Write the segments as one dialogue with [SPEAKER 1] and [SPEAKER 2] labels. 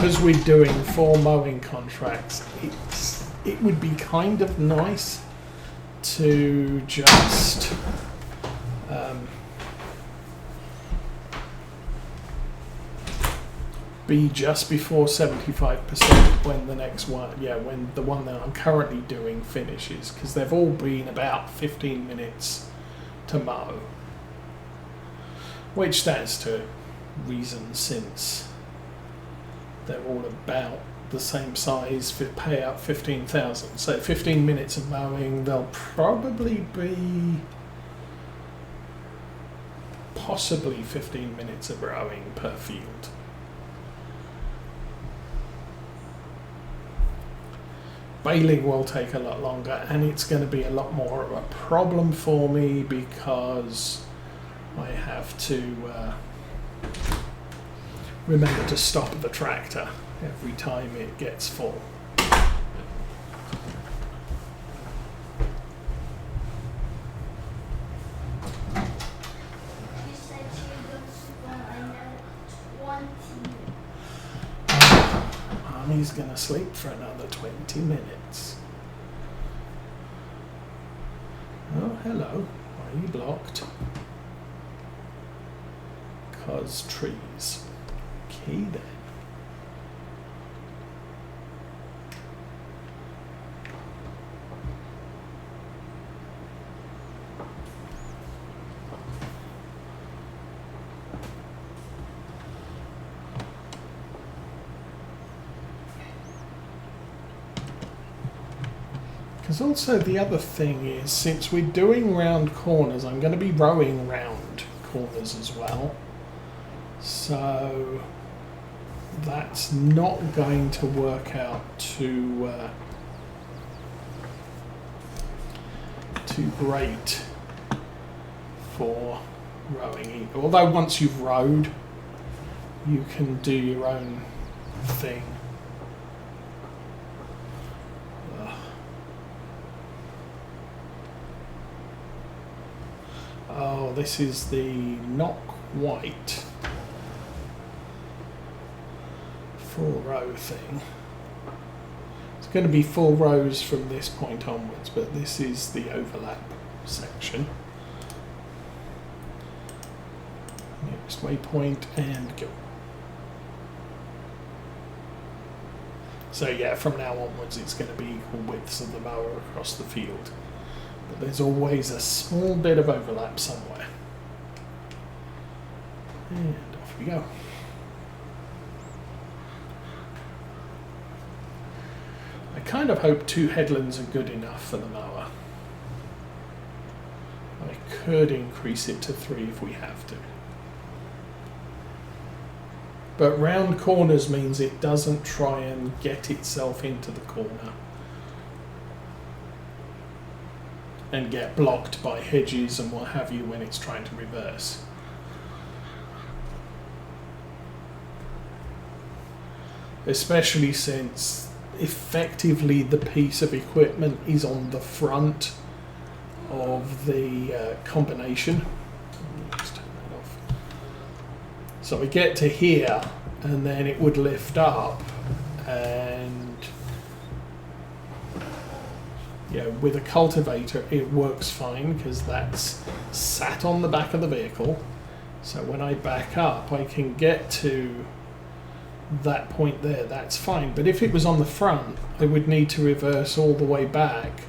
[SPEAKER 1] because we're doing 4 mowing contracts, it would be kind of nice to just be just before 75% when the next one, when the one that I'm currently doing finishes, because they've all been about 15 minutes to mow, which stands to reason since they're all about the same size, pay out 15,000. So 15 minutes of mowing, they'll probably be possibly 15 minutes of rowing per field. Baling will take a lot longer, and it's going to be a lot more of a problem for me because I have to remember to stop the tractor every time it gets full. Mommy's going to sleep for another 20 minutes. Oh, hello. Why are you blocked? 'Cause trees. Okay then. Because also the other thing is, since we're doing round corners, I'm going to be rowing round corners as well. So that's not going to work out too great for rowing. Although once you've rowed, you can do your own thing. Oh, this is the not quite full row thing. It's going to be full rows from this point onwards, but this is the overlap section. Next waypoint and go. So yeah, from now onwards it's going to be equal widths of the mower across the field. But there's always a small bit of overlap somewhere. And off we go. I kind of hope 2 headlands are good enough for the mower. I could increase it to 3 if we have to. But round corners means it doesn't try and get itself into the corner and get blocked by hedges and what have you when it's trying to reverse. Especially since effectively the piece of equipment is on the front of the combination. Let's turn that off. So we get to here and then it would lift up, and with a cultivator it works fine because that's sat on the back of the vehicle. So when I back up I can get to that point there, that's fine. But if it was on the front, I would need to reverse all the way back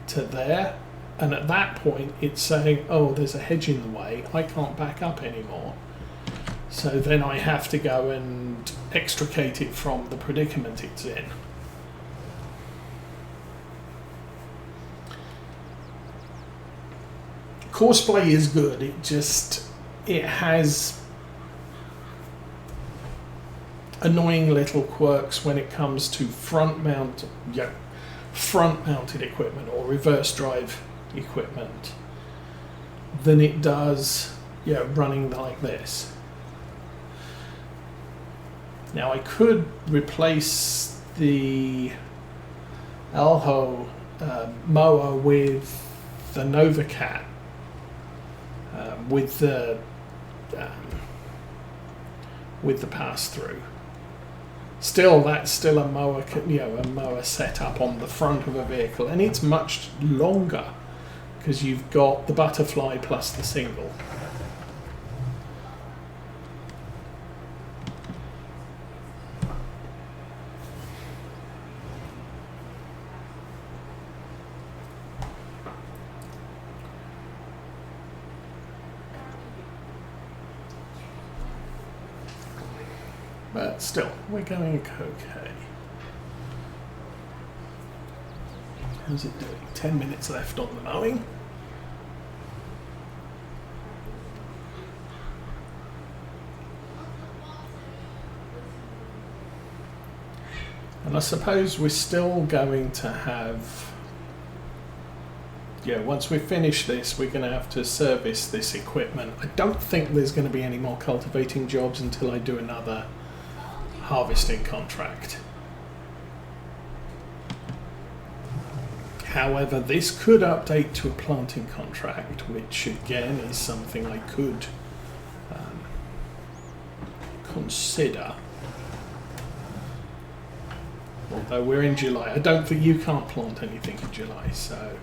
[SPEAKER 1] to there, and at that point it's saying, oh, there's a hedge in the way, I can't back up anymore. So then I have to go and extricate it from the predicament it's in. Courseplay is good, it has annoying little quirks when it comes to front mounted equipment or reverse drive equipment than it does running like this. Now I could replace the Alho mower with the Novacat with the pass-through. Still, that's still a mower, a mower set up on the front of a vehicle, and it's much longer because you've got the butterfly plus the single. But still, we're going okay. How's it doing? 10 minutes left on the mowing. And I suppose we're still going to have... Yeah, once we finish this, we're going to have to service this equipment. I don't think there's going to be any more cultivating jobs until I do another harvesting contract. However, this could update to a planting contract, which again is something I could consider. Although we're in July, I don't think you can't plant anything in July, so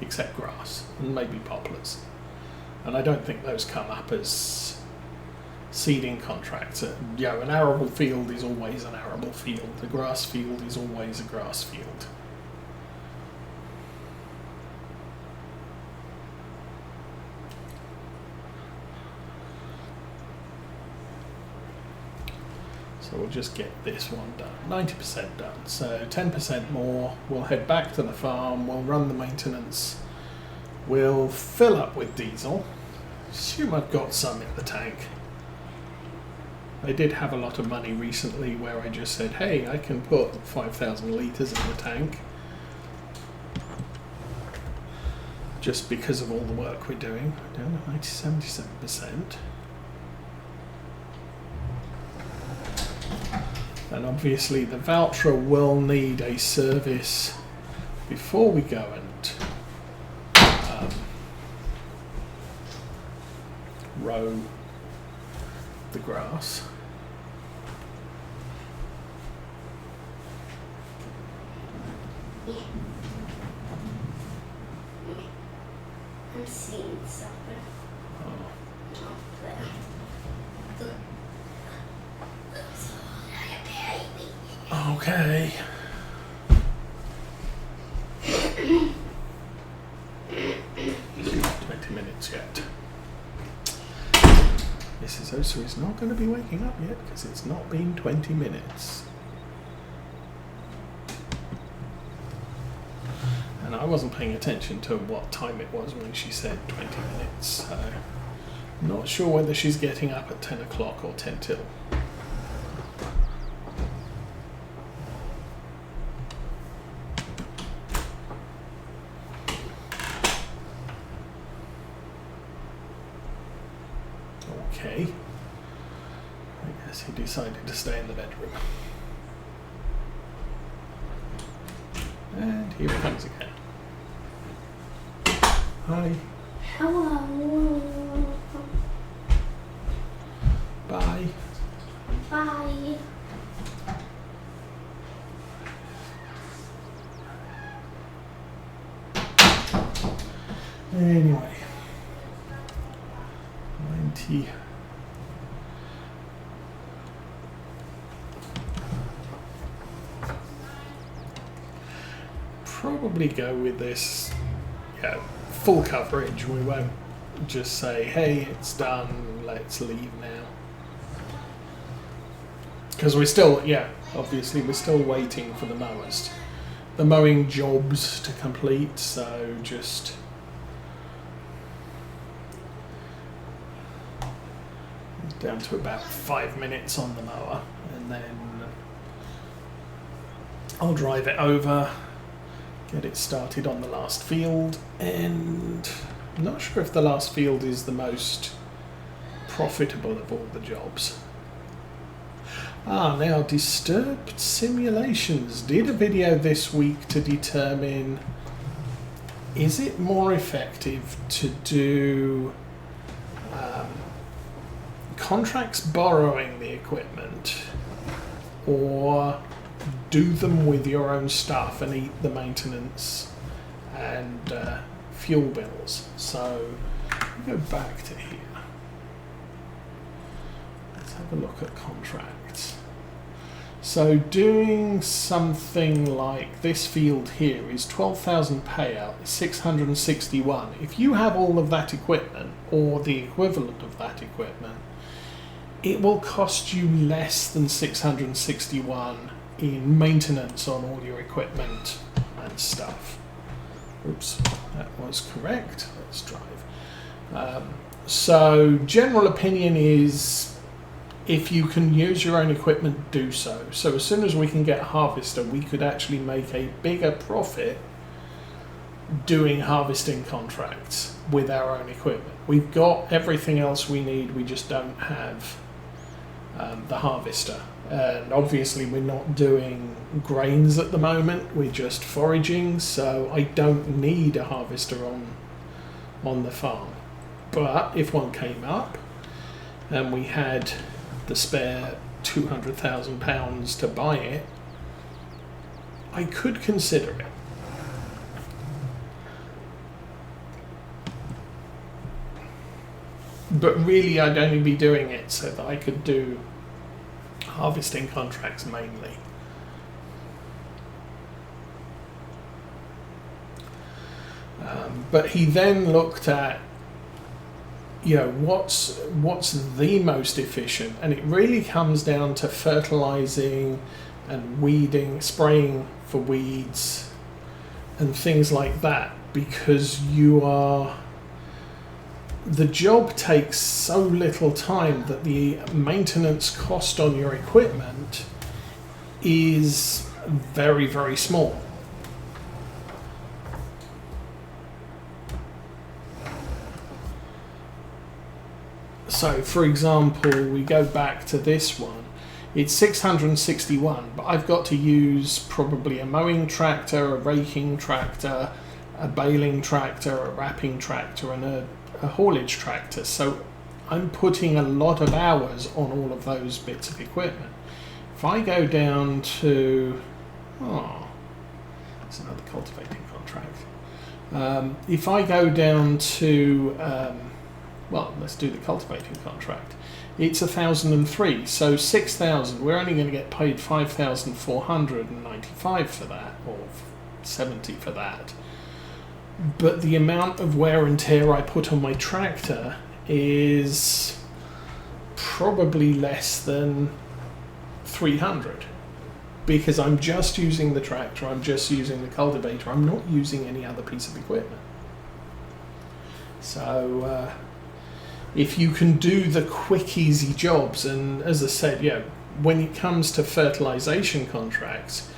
[SPEAKER 1] except grass and maybe poplars, and I don't think those come up as seeding contracts. An arable field is always an arable field. A grass field is always a grass field. So we'll just get this one done. 90% done. So 10% more. We'll head back to the farm. We'll run the maintenance. We'll fill up with diesel. Assume I've got some in the tank. I did have a lot of money recently where I just said, hey, I can put 5,000 litres in the tank. Just because of all the work we're doing. We're down to 77%. And obviously the Valtra will need a service before we go and row the grass.
[SPEAKER 2] I'm seeing something.
[SPEAKER 1] Oh.
[SPEAKER 2] Up there.
[SPEAKER 1] Okay. It's not 20 minutes yet. Mrs. Osa is not going to be waking up yet because it's not been 20 minutes. And I wasn't paying attention to what time it was when she said 20 minutes, so I'm not sure whether she's getting up at 10 o'clock or 10 till. Okay. I guess he decided to stay in the bedroom. And here he comes again. Hi.
[SPEAKER 2] Hello.
[SPEAKER 1] Bye.
[SPEAKER 2] Bye.
[SPEAKER 1] Anyway. 90. Probably go with this, full coverage. We won't just say, hey, it's done, let's leave now. Because we're still, obviously we're still waiting for the mowers. The mowing jobs to complete, so just... down to about 5 minutes on the mower, and then I'll drive it over, get it started on the last field, and I'm not sure if the last field is the most profitable of all the jobs. Now Disturbed Simulations did a video this week to determine, is it more effective to do contracts borrowing the equipment, or do them with your own stuff and eat the maintenance and fuel bills. So go back to here. Let's have a look at contracts. So doing something like this field here is 12,000 payout, 661. If you have all of that equipment or the equivalent of that equipment, it will cost you less than 661 in maintenance on all your equipment and stuff. Oops, that was correct. Let's drive. So general opinion is, if you can use your own equipment, do so. So as soon as we can get a harvester, we could actually make a bigger profit doing harvesting contracts with our own equipment. We've got everything else we need, we just don't have the harvester. And obviously we're not doing grains at the moment, we're just foraging, so I don't need a harvester on the farm. But if one came up and we had the spare £200,000 to buy it, I could consider it. But really I'd only be doing it so that I could do harvesting contracts mainly. But he then looked at, what's the most efficient, and it really comes down to fertilizing and weeding, spraying for weeds and things like that, because the job takes so little time that the maintenance cost on your equipment is very, very small. So for example, we go back to this one, it's 661, but I've got to use probably a mowing tractor, a raking tractor, a baling tractor, a wrapping tractor, and a haulage tractor. So I'm putting a lot of hours on all of those bits of equipment. If I go down to, it's another cultivating contract. If I go down to, let's do the cultivating contract. It's 1,003, so 6,000. We're only going to get paid 5,495 for that, or 70 for that. But the amount of wear and tear I put on my tractor is probably less than 300, because I'm just using the tractor, I'm just using the cultivator, I'm not using any other piece of equipment. So if you can do the quick, easy jobs, and as I said, when it comes to fertilization contracts,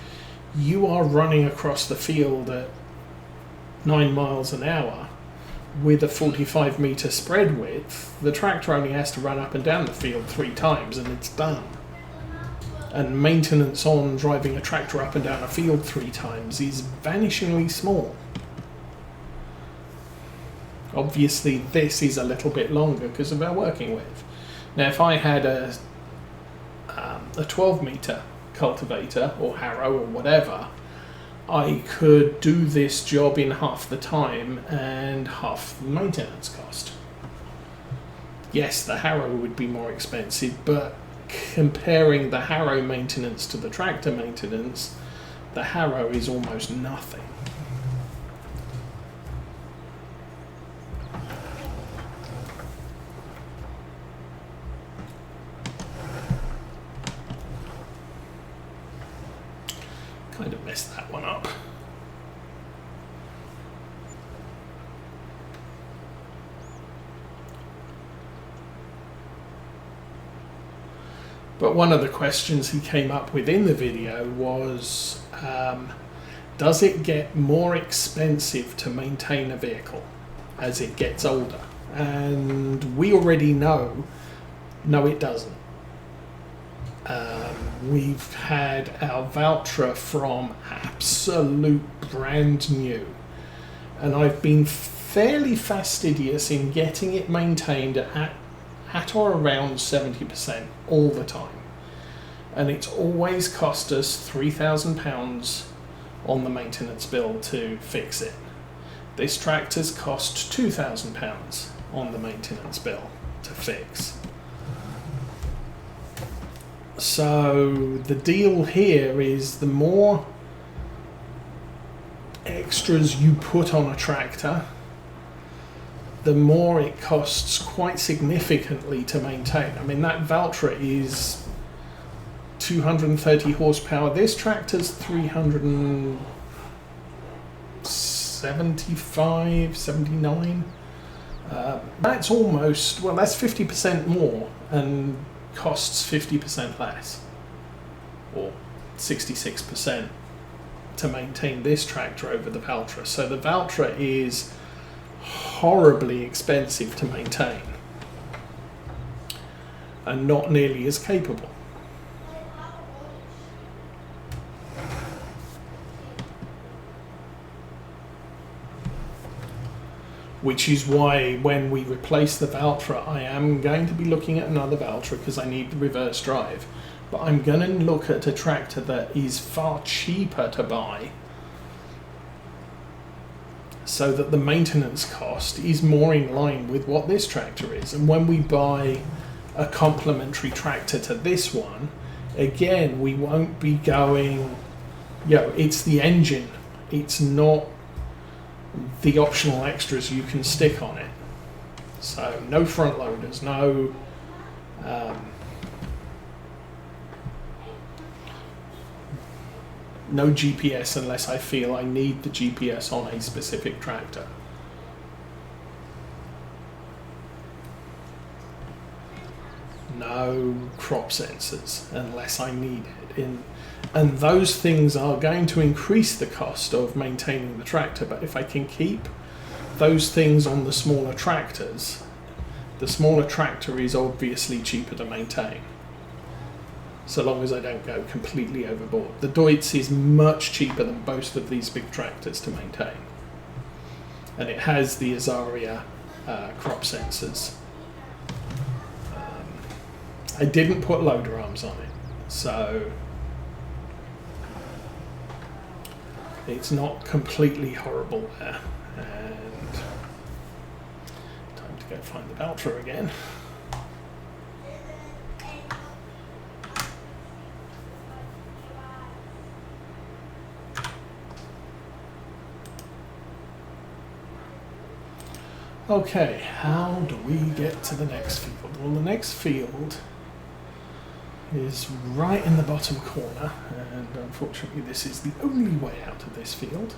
[SPEAKER 1] you are running across the field at 9 miles an hour with a 45 meter spread width. The tractor only has to run up and down the field 3 times and it's done. And maintenance on driving a tractor up and down a field 3 times is vanishingly small. Obviously this is a little bit longer because of our working width. Now if I had a 12 meter cultivator or harrow or whatever, I could do this job in half the time and half the maintenance cost. Yes, the harrow would be more expensive, but comparing the harrow maintenance to the tractor maintenance, the harrow is almost nothing. Kind of messed that one up. But one of the questions he came up with in the video was, does it get more expensive to maintain a vehicle as it gets older? And we already know, no it doesn't. We've had our Valtra from absolute brand new, and I've been fairly fastidious in getting it maintained at at or around 70% all the time. And it's always cost us £3,000 on the maintenance bill to fix it. This tractor's cost £2,000 on the maintenance bill to fix. So the deal here is the more extras you put on a tractor, the more it costs quite significantly to maintain. I mean, that Valtra is 230 horsepower. This tractor's 375, 79. That's almost, well, that's 50% more and costs 50% less, or 66% to maintain this tractor over the Valtra. So the Valtra is horribly expensive to maintain and not nearly as capable. Which is why when we replace the Valtra, I am going to be looking at another Valtra because I need the reverse drive. But I'm going to look at a tractor that is far cheaper to buy so that the maintenance cost is more in line with what this tractor is. And when we buy a complementary tractor to this one, again, we won't be going, it's the engine. It's not the optional extras you can stick on it. So no front loaders, no no GPS unless I feel I need the GPS on a specific tractor. No crop sensors unless I need it. And those things are going to increase the cost of maintaining the tractor, but if I can keep those things on the smaller tractors, the smaller tractor is obviously cheaper to maintain, so long as I don't go completely overboard. The Deutz is much cheaper than most of these big tractors to maintain, and it has the Azaria crop sensors. I didn't put loader arms on it, so it's not completely horrible there. And time to go find the Valtra again. Okay, how do we get to the next field? Well, the next field is right in the bottom corner, and unfortunately this is the only way out of this field.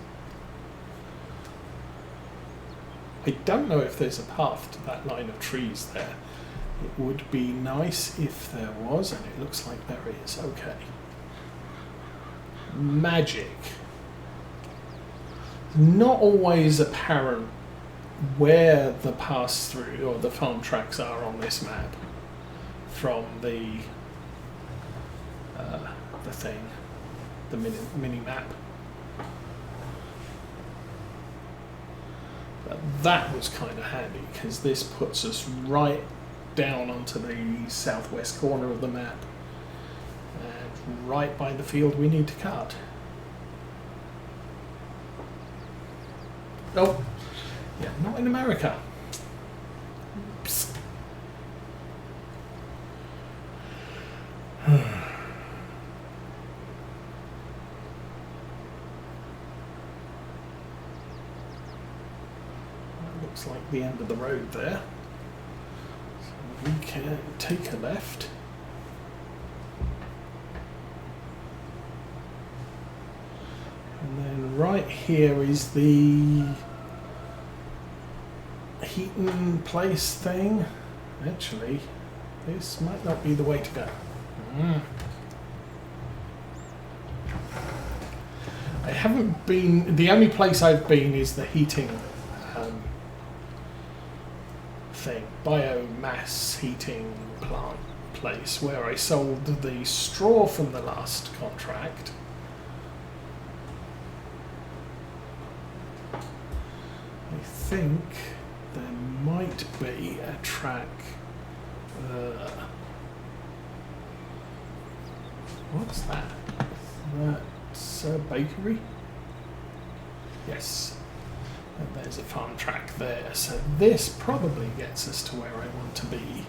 [SPEAKER 1] I don't know if there's a path to that line of trees there. It would be nice if there was, and it looks like there is. Okay. Magic. Not always apparent where the pass-through or the farm tracks are on this map from the thing, the mini map. But that was kind of handy because this puts us right down onto the southwest corner of the map and right by the field we need to cut. Oh, yeah, not in America. Oops. Looks like the end of the road there. So we can take a left. And then right here is the heating place thing. Actually, this might not be the way to go. I haven't been, the only place I've been is the heating thing, biomass heating plant place, where I sold the straw from the last contract. I think there might be a track What's that? That's a bakery? Yes. And there's a farm track there. So this probably gets us to where I want to be.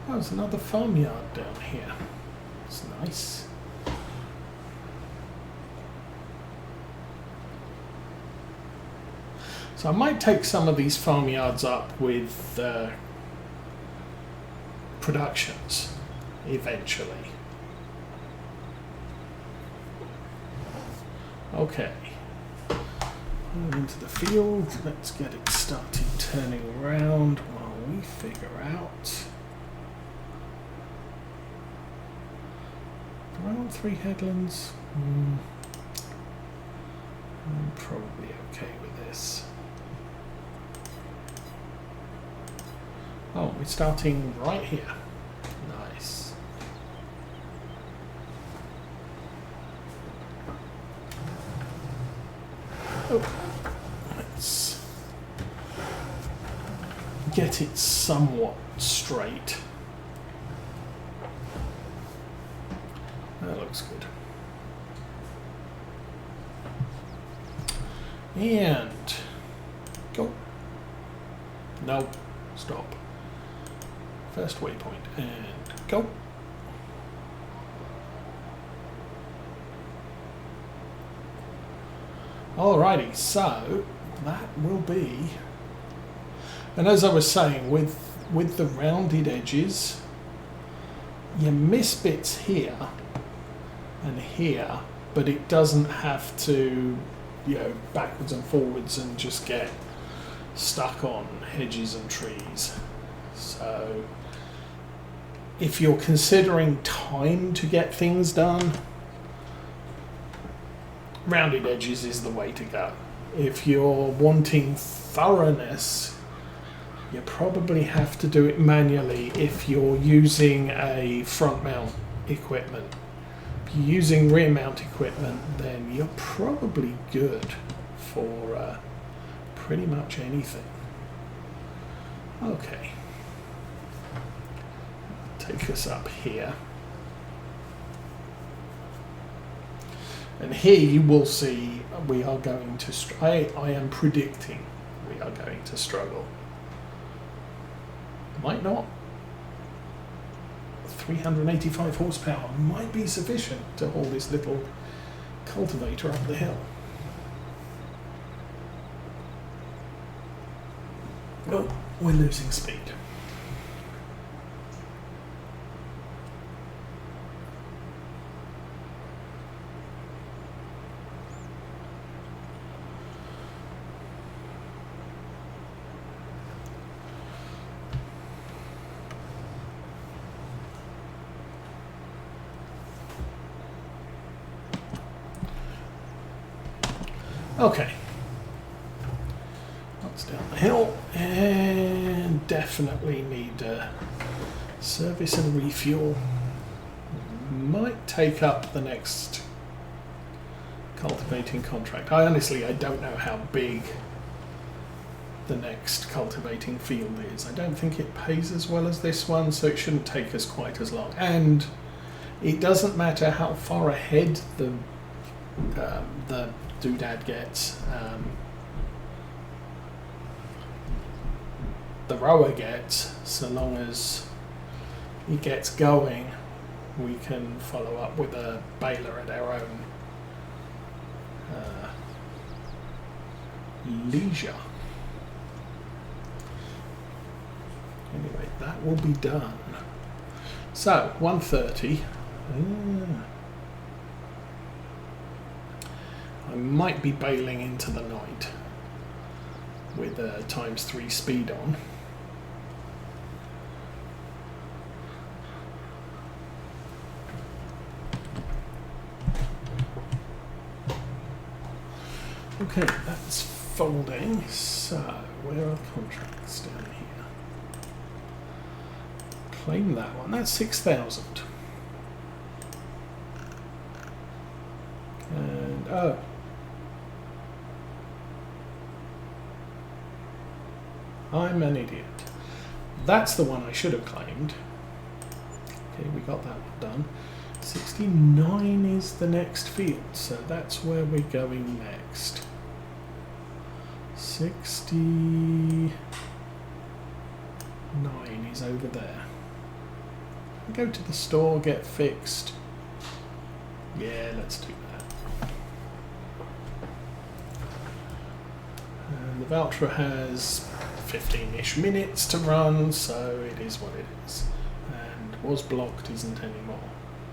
[SPEAKER 1] Oh, there's another farmyard down here. It's nice. So I might take some of these farmyards up with productions eventually. Okay. Into the field. Let's get it started turning around while we figure out. Do I want 3 headlands? I'm probably okay with this. Oh, we're starting right here. Nice. Oh, let's get it somewhat straight. That looks good. And go. No, stop. First waypoint and go. Alrighty, so that will be, and as I was saying, with the rounded edges, you miss bits here and here, but it doesn't have to, backwards and forwards and just get stuck on hedges and trees. So if you're considering time to get things done, rounded edges is the way to go. If you're wanting thoroughness, you probably have to do it manually if you're using a front mount equipment. If you're using rear mount equipment, then you're probably good for pretty much anything. Okay. Take us up here. And here you will see we are going to, I am predicting we are going to struggle. Might not. 385 horsepower might be sufficient to haul this little cultivator up the hill. Oh, we're losing speed. Okay, that's down the hill, and definitely need service and refuel. Might take up the next cultivating contract. I don't know how big the next cultivating field is. I don't think it pays as well as this one, so it shouldn't take us quite as long. And it doesn't matter how far ahead the doodad gets, the rower gets, so long as he gets going, we can follow up with a baler at our own leisure. Anyway, that will be done. So 1:30. I might be bailing into the night with ×3 speed on. Okay, that's folding. So, where are the contracts down here? Claim that one. That's 6,000. And, oh. I'm an idiot. That's the one I should have claimed. Okay, we got that one done. 69 is the next field, so that's where we're going next. 69 is over there. Go to the store, get fixed. Yeah, let's do that. And the Valtra has 15-ish minutes to run, so it is what it is. And was blocked, isn't anymore.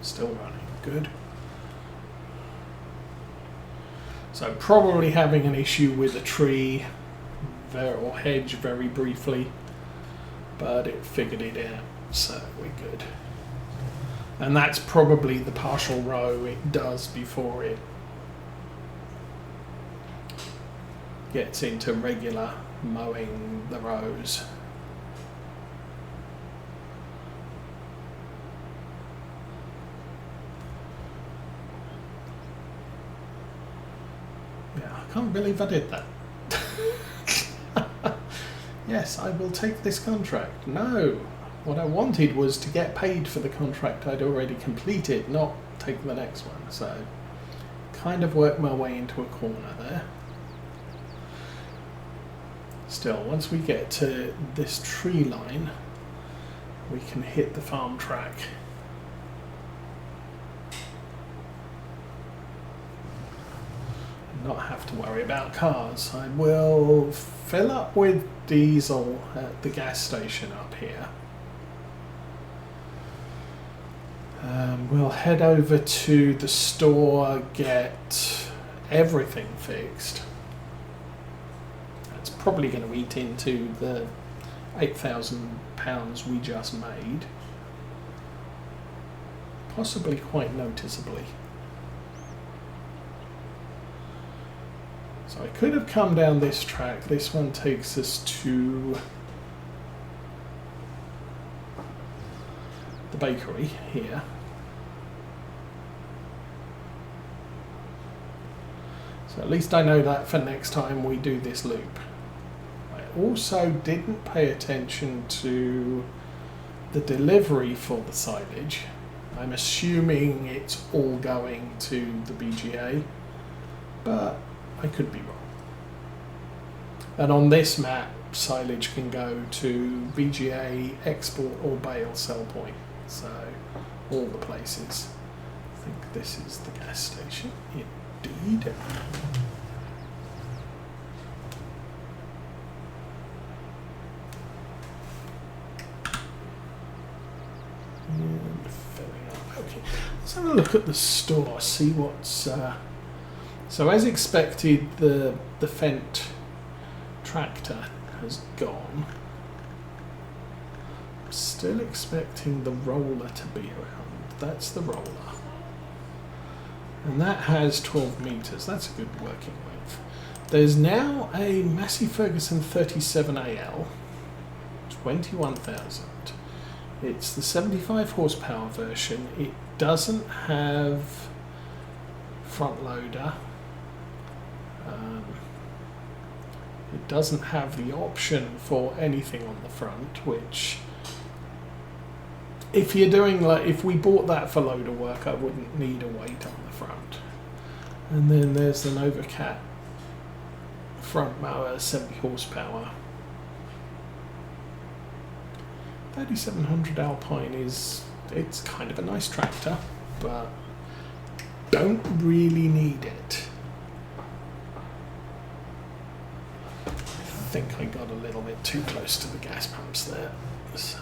[SPEAKER 1] Still running, good. So probably having an issue with a tree or hedge very briefly, but it figured it out, so we're good. And that's probably the partial row it does before it gets into regular mowing the rows. Yeah, I can't believe I did that. Yes, I will take this contract. No, what I wanted was to get paid for the contract I'd already completed, not take the next one. So, kind of worked my way into a corner there. Still, once we get to this tree line, we can hit the farm track. Not have to worry about cars. I will fill up with diesel at the gas station up here. We'll head over to the store, get everything fixed. That's probably going to eat into the £8,000 we just made. Possibly quite noticeably. So I could have come down this track. This one takes us to the bakery here. So at least I know that for next time we do this loop. I also didn't pay attention to the delivery for the silage. I'm assuming it's all going to the BGA, but I could be wrong. And on this map, silage can go to BGA, export or bale sell point. So all the places. I think this is the gas station. Indeed. And filling up. Okay, let's have a look at the store, see what's. So as expected, the Fendt tractor has gone. I'm still expecting the roller to be around. That's the roller. And that has 12 meters. That's a good working width. There's now a Massey Ferguson 37AL, 21,000. It's the 75 horsepower version. It doesn't have front loader. It doesn't have the option for anything on the front, which if you're doing if we bought that for loader work, I wouldn't need a weight on the front. And then there's the Novacat front mower, 70 horsepower. 3700 Alpine it's kind of a nice tractor, but don't really need it. I think I got a little bit too close to the gas pumps there. So.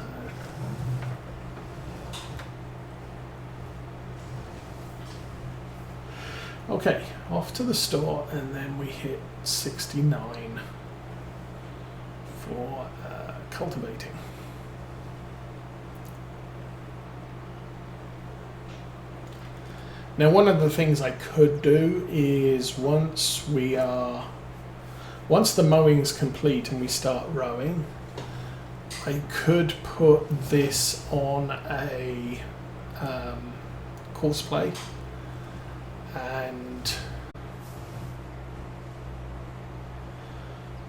[SPEAKER 1] Okay, off to the store, and then we hit 69 for cultivating. Now, one of the things I could do is once the mowing's complete and we start rowing, I could put this on a course play and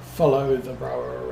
[SPEAKER 1] follow the rower around.